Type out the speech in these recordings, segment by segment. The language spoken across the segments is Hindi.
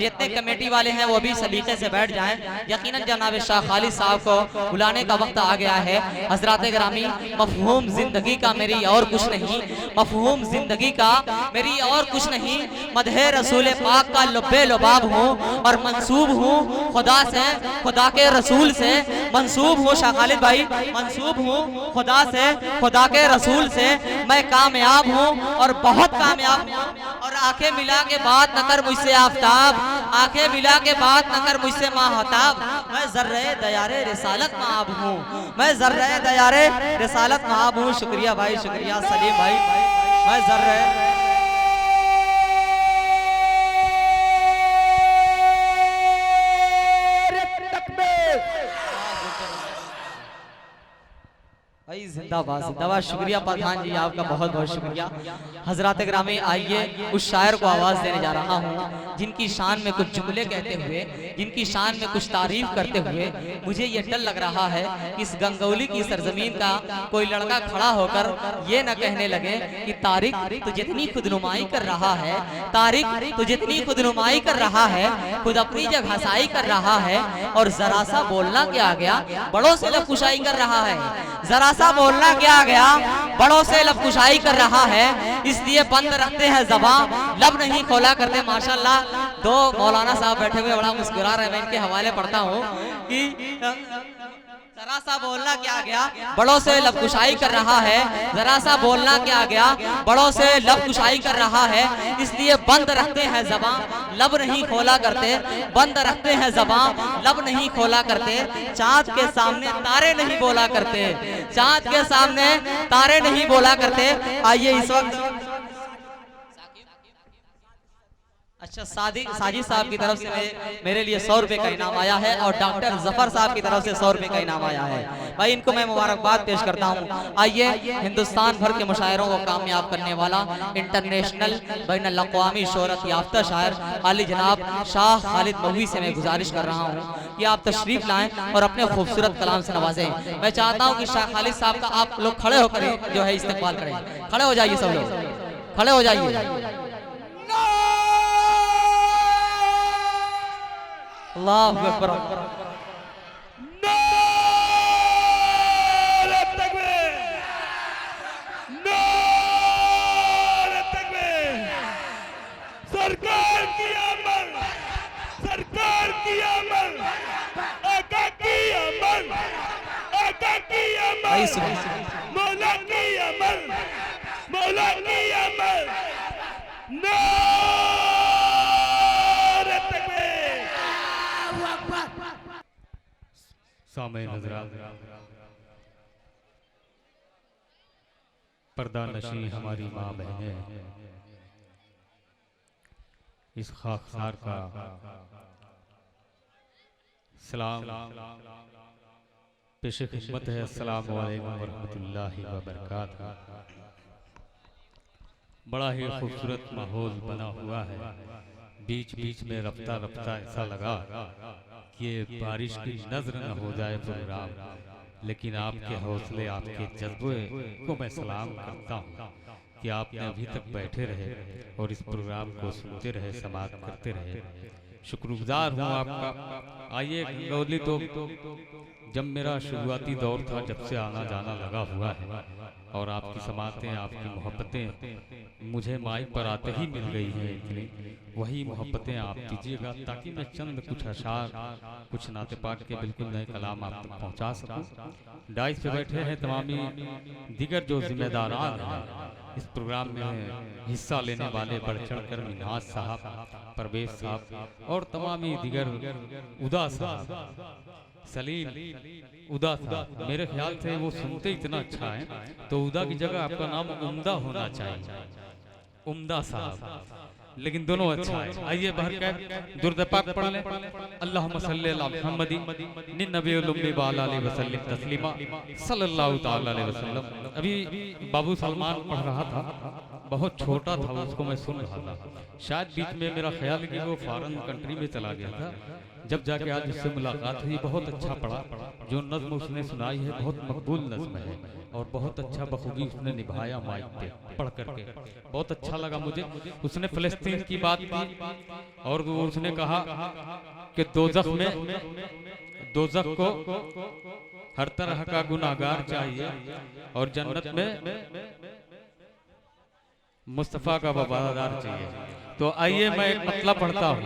जितने कमेटी वाले हैं वो भी सलीके से बैठ जाएं। यकीनन जनाब शाह खालिद साहब को बुलाने का वक्त आ गया है। हजरात ग्रामी, मफहूम जिंदगी का मेरी और कुछ नहीं, मफहूम जिंदगी का मेरी और कुछ नहीं, मदहे रसूल पाक का लब्बे लबाब हूँ और मंसूब हूँ खुदा से, खुदा के रसूल से मंसूब हूँ। शाह खालिद भाई, मंसूब हूँ खुदा से, खुदा के रसूल से। मैं कामयाब हूँ और बहुत कामयाब हूँ। और आंखें मिला के बात न कर मुझसे आफताब, आंखें मिला के बात न कर मुझसे माहताब। मैं ज़र्रे दयारे रिसालत माब हूँ, मैं ज़र्रे दयारे रिसालत माब हूँ। शुक्रिया भाई, शुक्रिया सलीम भाई। मैं ज़र्रे भाई जिंदाबाद जिंदाबाद। शुक्रिया प्रधान जी, आपका बहुत बहुत शुक्रिया। हजरात ग्रामी, आइए उस शायर को आवाज देने जा रहा हूँ जिनकी शान में कुछ जुमले कहते हुए, जिनकी शान में कुछ तारीफ करते हुए मुझे ये डर लग रहा है कि इस गंगौली की सरजमीन का कोई लड़का खड़ा होकर ये न कहने लगे कि तारिक तो जितनी खुदनुमाई कर रहा है, तारिक तो जितनी खुदनुमाई कर रहा है, खुद अपनी जगह हसाई कर रहा है और जरा सा बोलना क्या गया बड़ों से लबकुशाई कर रहा है। जरा सा बोलना क्या गया बड़ों से लबकुशाई कर रहा है, इसलिए बंद रखते हैं ज़बान, लब नहीं खोला करते। माशाल्लाह, दो मौलाना साहब बैठे हुए बड़ा मुस्कुरा रहे हैं। मैं इनके हवाले पढ़ता हूँ कि जरा सा बोलना क्या गया बड़ों से लबकुशाई कर रहा है, जरा सा बोलना क्या गया बड़ों से लबकुशाई कर रहा है, इसलिए बंद रखते हैं ज़बान, लब नहीं खोला करते। बंद रखते हैं ज़बान, लब नहीं खोला करते। चाँद के सामने तारे नहीं बोला करते, चाँद के सामने तारे नहीं बोला करते। आइए इस वक्त अच्छा साजिद साहब की तरफ से मेरे लिए 100 रुपए का इनाम आया है और डॉक्टर जफर साहब की तरफ से 100 रुपए का इनाम आया है। भाई इनको मैं मुबारकबाद पेश करता हूँ। आइए हिंदुस्तान भर के मुशायरों को कामयाब करने वाला इंटरनेशनल बैनुल अक़वामी शोहरत याफ्ता शायर आली जनाब शाह खालिद मौलवी से मैं गुजारिश कर रहा हूँ कि आप तशरीफ लाएं और अपने खूबसूरत कलाम से नवाजें। मैं चाहता हूँ कि शाह खालिद साहब का आप लोग खड़े होकर जो है इस्तेमाल करें। खड़े हो जाइए सब लोग, खड़े हो जाइए। अल्लाहु अकबर। नारे तकबीर, नारे तकबीर। सरकार की अमल, सरकार की अमल, आका की अमल, आका की अमल, मौला की अमल, मौला की अमल। सामने नजरा पर्दा नशी हमारी माँ बहनें, इस खाकसार का सलाम पेश खिदमत है। अस्सलामु अलैकुम व रहमतुल्लाहि व बरकातहू। बड़ा ही खूबसूरत माहौल बना हुआ है। बीच बीच में रफ्ता रफ्ता ऐसा लगा कि बारिश की नजर न हो जाए प्रोग्राम, लेकिन आपके हौसले, आपके जज्बे को मैं सलाम करता हूँ कि आपने अभी तक बैठे रहे और इस प्रोग्राम को सुनते रहे, समाप्त करते रहे। शुक्रगुजार हूँ आपका। आइए गंगौली तो जब मेरा शुरुआती दौर था, जब से आना जाना लगा हुआ है और आपकी समातें, आपकी मोहब्बतें मुझे माइक पर आते ही मिल गई हैं। इतनी वही मोहब्बतें आप दीजिएगा ताकि मैं चंद कुछ अशार, कुछ नाते पाक के बिल्कुल नए कलाम आप तक पहुँचा सकूँ। डाइस पे बैठे हैं तमामी दिगर जो जिम्मेदारान हैं इस प्रोग्राम में हिस्सा लेने वाले, बढ़ चढ़ कर मिन्हाज साहब, परवेज साहब और तमामी दिगर, उदा साहब, सलीम, उदा साहब। मेरे ख्याल से वो सुनते इतना अच्छा है तो उदा की जगह आपका नाम उम्दा होना चाहिए, उम्दा साहब, लेकिन दोनों अच्छा है। आइए बाहर का दुरूद पाक पढ़ लें। अल्लाहुम्मा सल्ली अला मुहम्मदी निन्नबियुल उम्मी व अला आलिहि वसल्लम तस्लीमा सल्लल्लाहु तआला अलैहि वसल्लम। अभी बाबू सलमान पढ़ रहा था, बहुत छोटा था, उसको मैं सुन रहा था। शायद बीच में मेरा ख्याल कि वो फॉरेन कंट्री में चला गया था। जब जाके आज उससे मुलाकात हुई, बहुत अच्छा पढ़ा। जो नज्म उसने सुनाई है बहुत मकबूल नज्म है। और बहुत अच्छा बखूबी उसने निभाया माइक पे पढ़ करके, बहुत अच्छा लगा मुझे। उसने फिलिस्तीन की बात की और उसने कहा कि दोज़ख को हर तरह का गुनाहगार चाहिए और जन्नत में मुस्तफ़ा का वफादार चाहिए। तो आइए मैं एक मतला पढ़ता हूँ,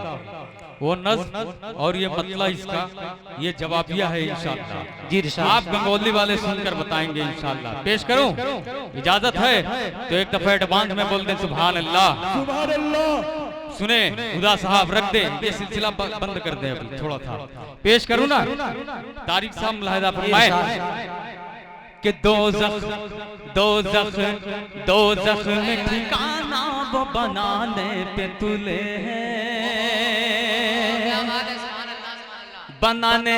वो नज़्म और ये मतला इसका ये जवाबिया है इंशाअल्लाह। जी आप गंगोली वाले सुनकर बताएंगे इंशाअल्लाह। पेश करूं? इजाजत है तो एक दफा एडवांस में बोल दें सुभान अल्लाह। सुभान अल्लाह। सुने खुदा साहब रख दे, ये सिलसिला बंद कर दे अभी थोड़ा था। पेश करूं ना? तारिक साहब मुलाहिजा फरमाए कि दोज़ख में ठिकाना वो बनाने पे तुले हैं, बनाने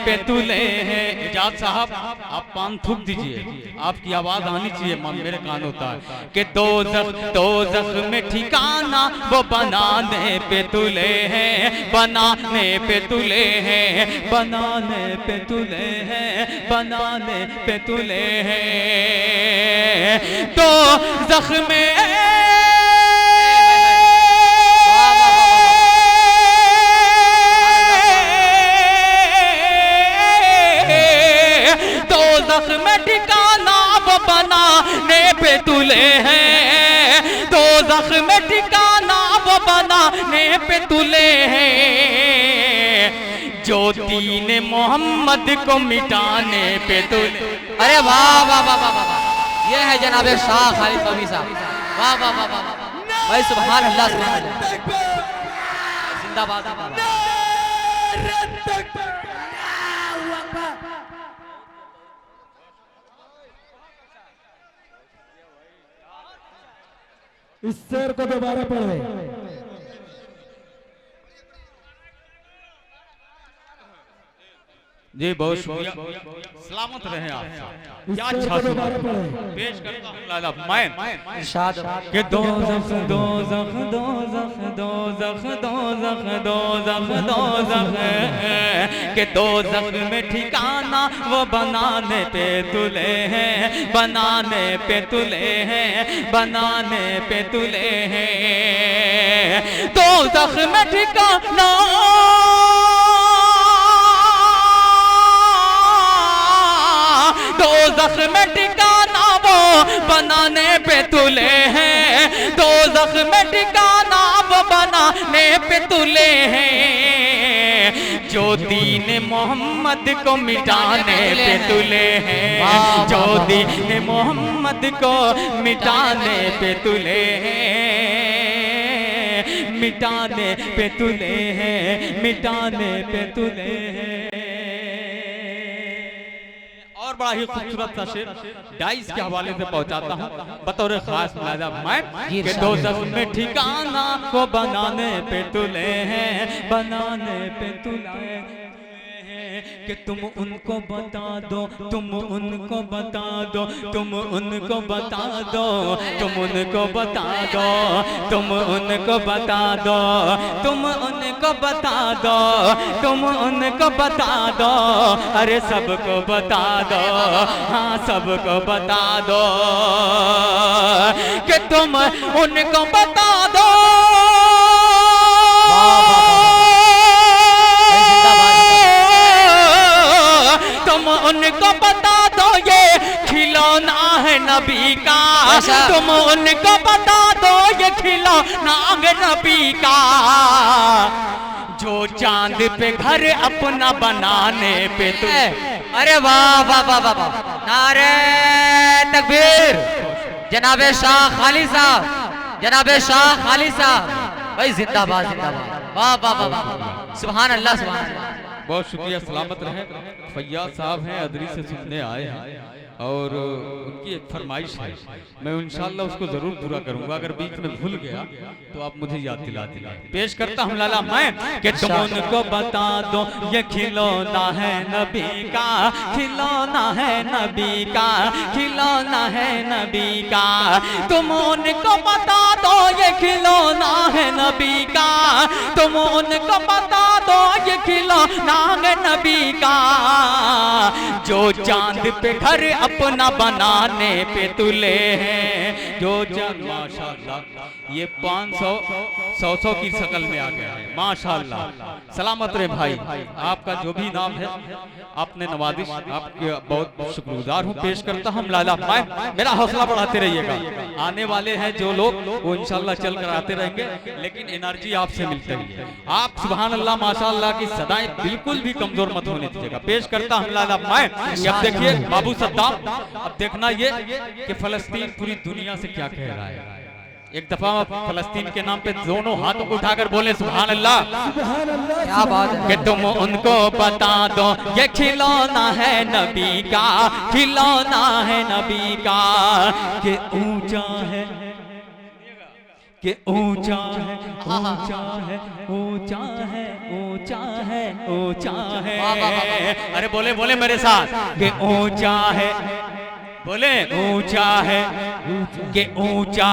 पे तुले हैं। इजाज साहब आप पान थूक दीजिए, आपकी आवाज आनी चाहिए मेरे कान होता है कि दोज़ख में ठिकाना वो बनाने पे तुले हैं, बनाने पे तुले हैं, बनाने पे तुले हैं, बनाने पे तुले हैं। दोज़ख में में ठिकाना वो बनाने पे तुले हैं, दोज़ख में ठिकाना वो बनाने पे तुले हैं, जो दीन मोहम्मद को मिटाने पे तुले। अरे वाह वाह वाह वाह वाह, ये है जनाब शाह खालिद कौमी साहब। वाह वाह वाह वाह भाई, सुभान अल्लाह सुभान अल्लाह, जिंदाबाद। इस शेर को दोबारा पढ़े। जी बहुत शुक्रिया, सलामत रहे आप। क्या अच्छा पेश करता हूँ लाला मैं इरशाद कि दोज़ख दोज़ख दोज़ख दोज़ख दोज़ख दोज़ख दोज़ख कि दोज़ख में ठिकाना वो बनाने पे तुले हैं, बनाने पे तुले हैं, बनाने पे तुले हैं। दोज़ख में ठिकाना दोज़ख में ठिकाना वो बनाने पे तुले हैं, दोज़ख में ठिकाना वो बनाने पे तुले हैं, जो दीन मोहम्मद को मिटाने पे तुले हैं, जो दीन मोहम्मद को मिटाने पे तुले हैं, मिटाने पे तुले हैं, मिटाने पे तुले हैं। और बड़ा ही खूबसूरत सा शेर डाइस के हवाले से पहुंचाता हूं बतौर खास मुलाजा मैं कि दोज़ख में ठिकाना को बनाने पे तुले हैं, बनाने पे तुले कि तुम उनको बता दो, तुम उनको बता दो, तुम उनको बता दो, तुम उनको बता दो, तुम उनको बता दो, तुम उनको बता दो, तुम उनको बता दो, अरे सबको बता दो, हाँ सबको बता दो कि तुम उनको बता दो। तुम उनको बता दो ये खिलौना है नबी का, तुम उनको बता दो ये खिलौना है नबी का, जो चांद पे घर अपना बनाने पे तू। अरे वाह वाह वाह वाह वाह, नारे तकबीर। जनाबे शाह खालिद साहब, जनाबे शाह खालिद साहब भाई, जिंदाबाद जिंदाबाद। वाह वाह वाह वाह, सुभान अल्लाह सुभान अल्लाह। बहुत शुक्रिया, सलामत रहे। फैयाज साहब हैं अदरी से सुनने आए हैं और उनकी एक फरमाइश है, मैं इंशाअल्लाह उसको जरूर पूरा करूंगा, अगर बीच में भूल गया तो आप मुझे याद दिला देना। पेश करता हूं लाला मैं कि तुम उनको बता दो ये खिलौना है नबी का, खिलौना है नबी का, खिलौना है नबी का, तुम उनको बता दो ये खिलौना है नबी का, तुम उनको बता दो ये खिलौना है नबी का, जो चांद पे घर अपना बनाने पे तुले हैं जो जन। माशाल्लाह ये 500 की शक्ल में आ गया है। माशाल्लाह सलामत रहे भाई, आपका जो भी नाम है आपने नवाजिश, आपके बहुत शुक्रगुजार हूँ। पेश करता हूँ लाला मैं, मेरा हौसला बढ़ाते रहिएगा। आने वाले हैं जो लोग वो इंशाल्लाह चल कर आते रहेंगे, लेकिन एनर्जी आपसे मिलती है। आप सुभान अल्लाह माशाल्लाह की सदाएं बिल्कुल भी कमजोर मत होने दीजिएगा। पेश करता हूँ लाला मैं। अब देखिए बाबू सद्दाम, अब देखना ये कि फलस्तीन पूरी दुनिया से क्या कह रहा है। एक दफा फलस्तीन के नाम पे दोनों हाथों को उठाकर बोले सुभान अल्लाह। क्या बात है। कि तुम उनको बता दो ये खिलौना है नबी का, खिलौना है नबी का, कि ऊंचा है, कि ऊंचा है, ऊंचा है, ऊंचा है, ऊंचा है, ऊंचा है। अरे बोले बोले मेरे साथ कि ऊंचा है, बोले ऊंचा है, कि ऊंचा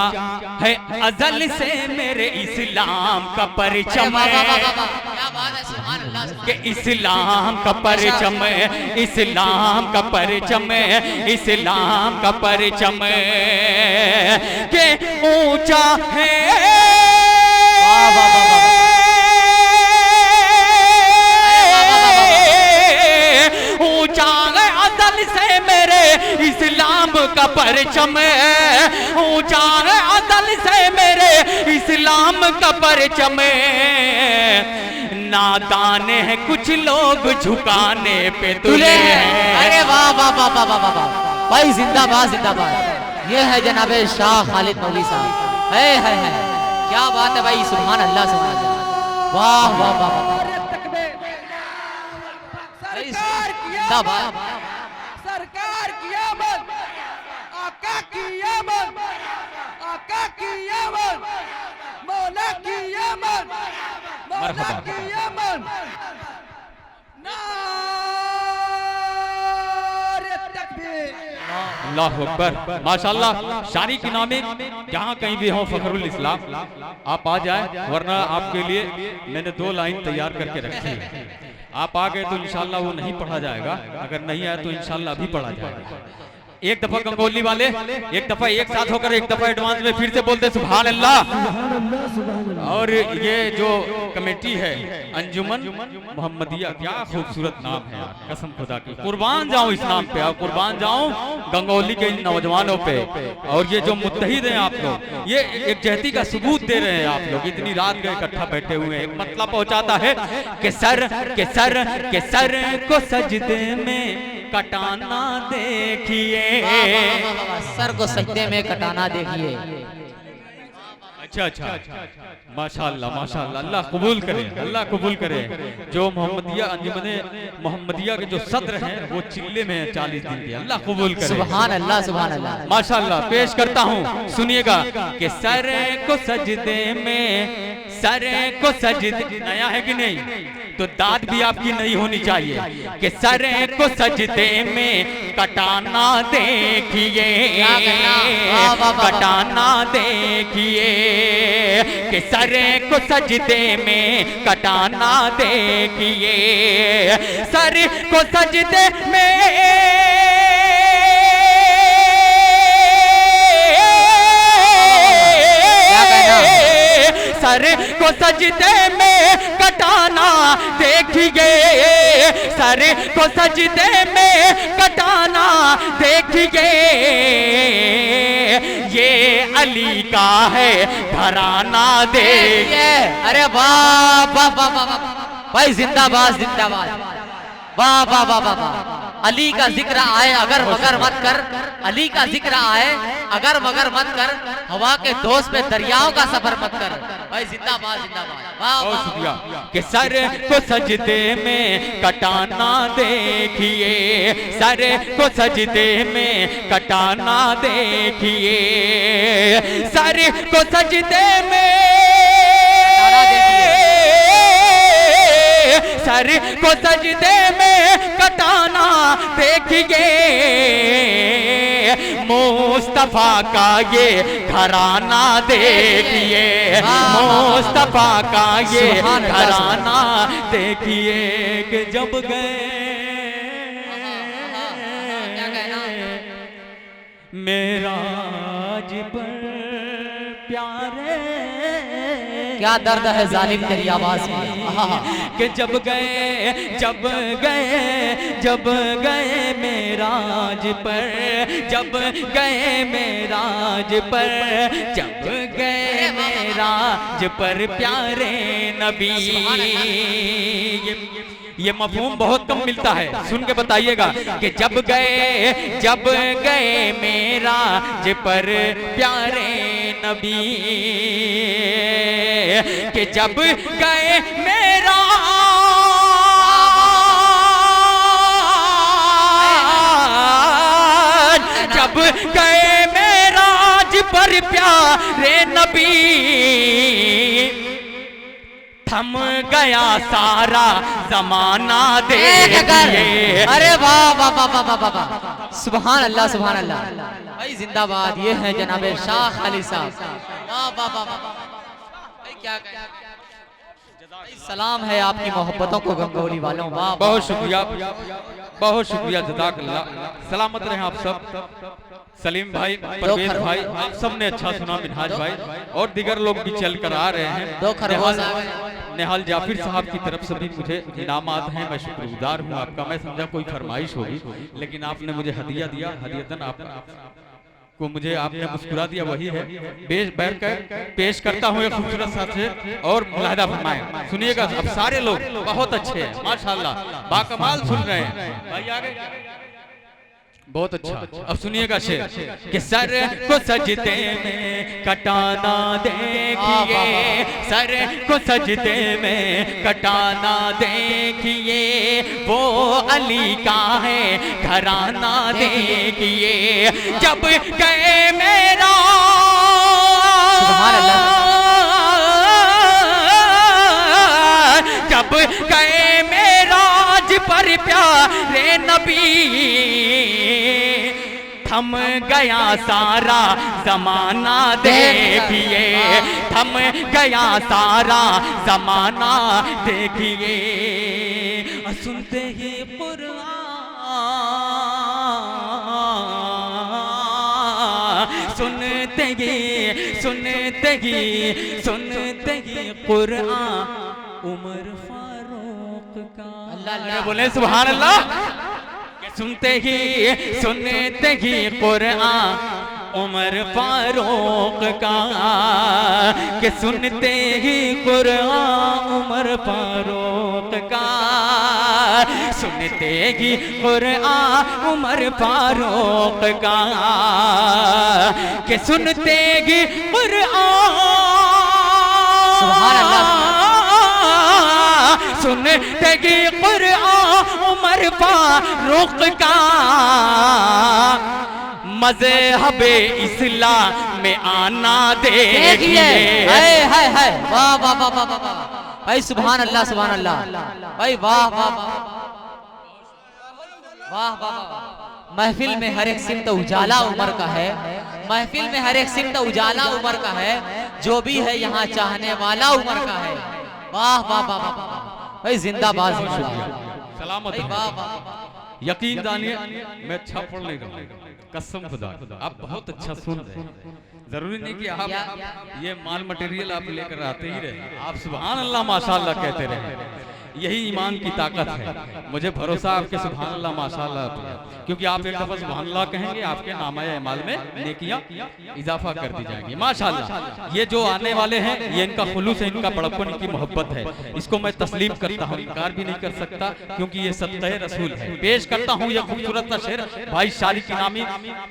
है अजल से मेरे इस्लाम का परचम, कि इस्लाम का परचम, इस्लाम का परचम, इस्लाम का परचम, कि ऊंचा है, ऊंचा है अजल से मेरे इस्लाम का परचम, ऊंचा है अदल से मेरे इस्लाम का परचम। नादान है कुछ लोग झुकाने पे तुले हैं। अरे वाह वाह वाह वाह वाह वाह भाई, जिंदाबाद जिंदाबाद। ये है जनाबे शाह खालिद मौली साहब। है क्या बात है भाई, सुभान अल्लाह सुभान अल्लाह, वाह वाह वाह। जिंदाबाद सरकार की आमद, आका की आमद, आका की आमद, मौला की आमद, मौला की आमद। नारे तकबीर, अल्लाहु अकबर। माशाल्लाह शारी की नामे जहाँ कहीं भी हो फखरुल इस्लाम आप आ जाए, वरना आपके लिए मैंने 2 लाइन तैयार करके रखी है। आप आ गए तो इंशाल्लाह वो नहीं पढ़ा जाएगा, अगर नहीं आया तो इंशाल्लाह अभी पढ़ा जाएगा। एक दफा गंगोली वाले एक दफा एक साथ होकर एक दफा एडवांस में फिर से बोलते सुभान अल्लाह। और ये जो कमेटी है अंजुमन मोहम्मदिया, क्या खूबसूरत नाम है यार, कसम खुदा की कुर्बान जाऊं इस नाम पे, और कुर्बान जाऊं गंगोली के इन नौजवानों पे। और ये जो मुत्तहिद हैं आप लोग, ये एक जहती का सबूत दे रहे हैं आप लोग। इतनी रात गए इकट्ठा बैठे हुए हैं, एक मतलब पहुंचाता है कि सर के सर के सर को सजदे में कटाना देखिए, सर को सजदे में कटाना देखिए। अच्छा माशाल्लाह माशाल्लाह, अल्लाह कबूल करे, अल्लाह कबूल करे। जो मोहम्मदिया अंजुमन मोहम्मदिया के जो सदर हैं वो चिल्ले में 40 दिन के, अल्लाह कबूल करे। सुभान अल्लाह सुभान अल्लाह। माशाल्लाह पेश करता हूँ, सुनिएगा कि सर को सजदे में, सर को सजदे, नया है कि नहीं तो दाद भी आपकी नहीं होनी चाहिए, कि सर को सजदे में कटाना देखिए, कटाना देखिए, कि सर को सजदे में कटाना देखिए, सर को सजदे में सर को सजदे में कटाना देखिए, सर को सजदे में कटाना देखिए, ये अली का है घराना देखिए। अरे वाह वाह वाह वाह भाई, जिंदाबाद जिंदाबाद, वाह वाह वाह वाह वाह। अली का जिक्र आए अगर मगर मत कर, अली का जिक्र आए अगर मगर मत कर, हवा के दोस्त पे दरियाओं का सफर मत कर। भाई जिंदाबाद जिंदाबाद, वाह बहुत वाह। शुक्रिया। कि सर को सजदे में कटाना देखिए, सर को सजदे में कटाना देखिए, सर को सजदे में, सर को सजदे में कटाना देखिए, मुस्तफा का ये घराना देखिए, मुस्तफा का ये घराना देखिए, कि जब गए मेराज पर प्यारे क्या दर्द है जालिम तेरी आवाज में। कि जब गए मेराज पर, जब गए मेराज पर, जब गए मेराज पर प्यारे नबी। ये मफहूम बहुत कम मिलता है, सुन के बताइएगा कि जब गए मेराज पर प्यारे नबी, कि जब गए मेरा जब गए मेराज पर प्यारे नबी, थम गया सारा जमाना देखिए। अरे वाह वाह वाह वाह वाह वाह, सुभान अल्लाह सुभान अल्लाह। भाई जिंदाबाद, ये है जनाबे शाह अली साहब। वाह वाह वाह वाह, क्या सलाम है आपकी मोहब्बतों को गंगोली वालों। वाह, बहुत शुक्रिया, बहुत शुक्रिया, जज़ाकल्लाह। सलामत रहे आप सब। सलीम भाई, परवेज भाई, आप सब ने अच्छा सुना, मिनहाज भाई और दीगर लोग भी चल कर आ रहे हैं। निहाल जाफिर साहब की तरफ से भी मुझे इनामात हैं, मैं शुक्रगुजार हूँ आपका। मैं समझा कोई फरमाइश होगी, लेकिन आपने मुझे हदिया दिया, हदियतन को मुझे आपने मुस्कुरा दिया, वही है। बैठकर पेश करता हूँ एक खूबसूरत साथ से और मुलाहिदा फरमाएं, सुनिएगा। अब सारे लोग बहुत अच्छे हैं माशाल्लाह, बाकमाल सुन रहे हैं भाई, आगे बहुत अच्छा। अब सुनिएगा शेर कि सर को सजदे में कटाना देखिए, सर को सजदे में कटाना देखिए, वो अली का है घराना देखिए। जब गए मेरा जब गए मेराज पर प्यारे नबी, थम गया सारा जमाना देखिए, थम गया सारा जमाना देखिए। सुनते ही कुरान, सुनते ही कुरान उमर फारूक का। अल्लाह बोले सुभान अल्लाह। सुनते ही कुरान उमर फारूक का, कि सुनते ही कुरान उमर फारूक का, सुनते ही कुरान उमर फारूक का, कि सुनते ही कुरान सुभान अल्लाह, सुनते ही कुरान उमर फारूक का, मज़हबे इस्लाम में आना देखिए। वाह वाह वाह वाह वाह भाई, सुभान अल्लाह सुभान अल्लाह भाई, वाह वाह वाह वाह। महफिल में हर एक सिमत उजाला उमर का है, महफिल में हर एक सिमत उजाला उमर का है, जो भी है यहाँ चाहने वाला उमर का है। वाह वाह वाह वाह भाई, जिंदाबाद सलामत। यकीन जानिए मैं अच्छा पढ़ नहीं रहा, कसम खुदा, आप बहुत अच्छा सुन रहे हैं। जरूरी नहीं कि आप ये माल मटेरियल आप लेकर आते ही रहे, आप सुभान अल्लाह माशाअल्लाह कहते रहे, यही ईमान की ताकत है। मुझे भरोसा आपके सुभान अल्लाह माशाअल्लाह, क्योंकि आप एक दफा सुभान अल्लाह कहेंगे, आपके नामाए अमाल में नेकियां इजाफा कर दी जाएंगी माशाअल्लाह। ये जो आने वाले हैं, ये इनका खुलूस है, इनका बड़प्पन, इनकी मोहब्बत है, इसको मैं तस्लीम करता हूँ, इनकार भी नहीं कर सकता, क्योंकि ये सत्ता रसूल है। पेश करता हूँ ये खूबसूरत सा शेर, भाई शारी की नामी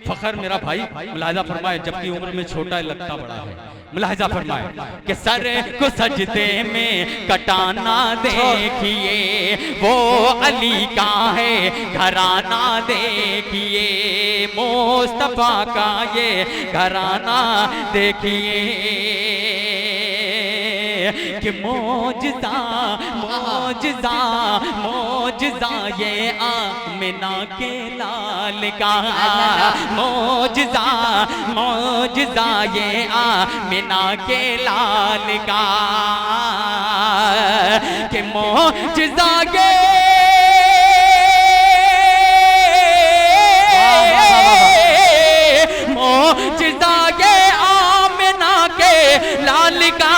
फखर मेरा भाई, मुलाहिजा फरमाए, जबकि उम्र में छोटा है लगता बड़ा है। मुलाहिजा फरमाए कि सर को सजदे में कटाना देखिए, वो अली का है घराना देखिए, मुस्तफा का ये घराना देखिए, कि मौजज़ा मौजज़ा मौजज़ा ये आमिना के लाल का, मौजज़ा मौजज़ा ये आमिना के लाल का, कि मौजज़ा के लाल का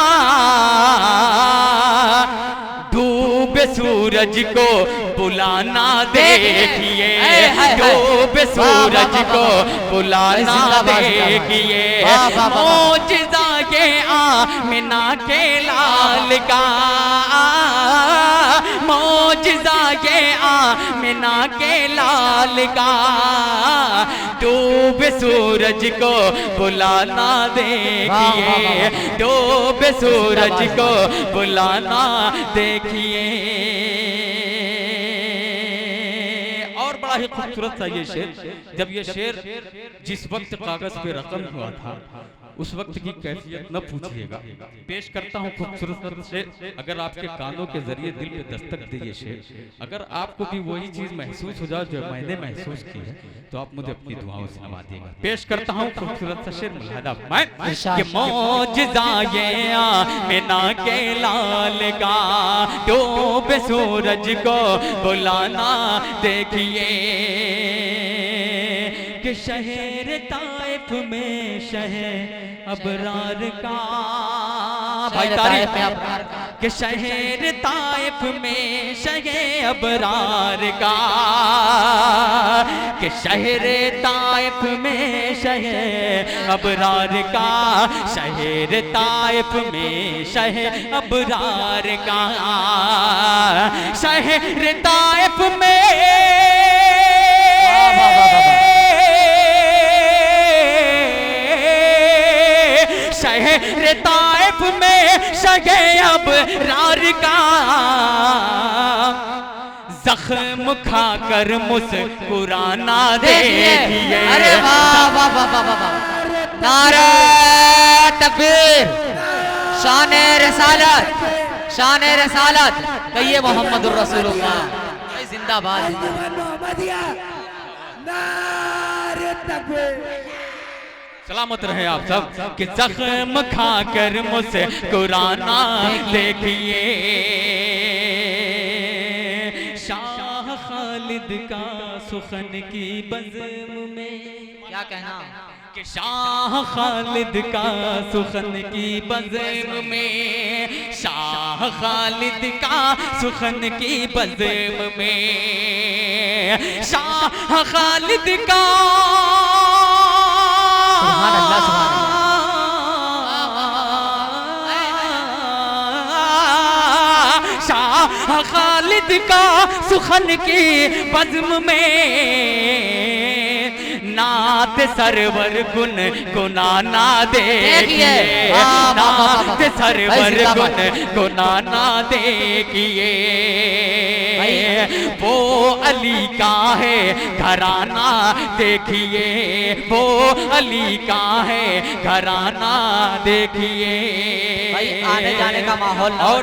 डूबे सूरज को बुलाना देखिए, डूबे सूरज को बुलाना देखिए, मौजिज़ा ये आमिना के लाल का, मौजिज़ा ये आमिना के लाल का, डूबे सूरज को बुलाना देखिए, डूबे सूरज को बुलाना देखिए। और बड़ा ही खूबसूरत था ये शेर। जब ये शेर जिस वक्त कागज पे रकम हुआ था उस वक्त की कैफियत न पूछिएगा। पेश करता हूँ खूबसूरत शेर, अगर आपके कानों के जरिए दिल पे दस्तक दे ये शेर, अगर आपको भी वही चीज महसूस हो जाए जो मैंने महसूस की है तो आप मुझे अपनी दुआओं से नवाजिएगा। पेश करता हूँ खूबसूरत सा शेर मुलाहिदा मैं कि मौजिज़ा ये आमिना के लाल का, डूबे सूरज को बुलाना देखिए, कि शहर ताइफ में शहर अबरार का, भाई तारीफ कि शहर ताइफ में शहर अबरार का, कि शहर ताइफ में शहर अबरार का, शहर ताइफ में शहर अबरार का, शहर ताइफ में शहर ताइफ में शगे अबरार का, जख्म खाकर मुस्कुराना देखिए। अरे वाह वाह वाह वाह वाह, नारे तकबीर, शान-ए रिसालत, शान-ए रिसालत, कहिए मोहम्मदुर रसूलुल्लाह जिंदाबाद। सलामत रहे आप सब। कि जख्म खाकर मुस्कुराना देखिए, शाह खालिद का सुखन की बज़्म में, क्या कहना कि शाह खालिद का सुखन की बज़्म में, शाह खालिद का सुखन की बज़्म में, शाह खालिद का सुभान अल्लाह, सुभान अल्लाह, शाह खालिद का सुखन की बज़्म में, नात सरवर गुन गुनाना देखिए, नात सरवर गुन गुनाना देखिए, वो अली का है घराना देखिए, वो अली का है घराना देखिए। भाई आने जाने का माहौल और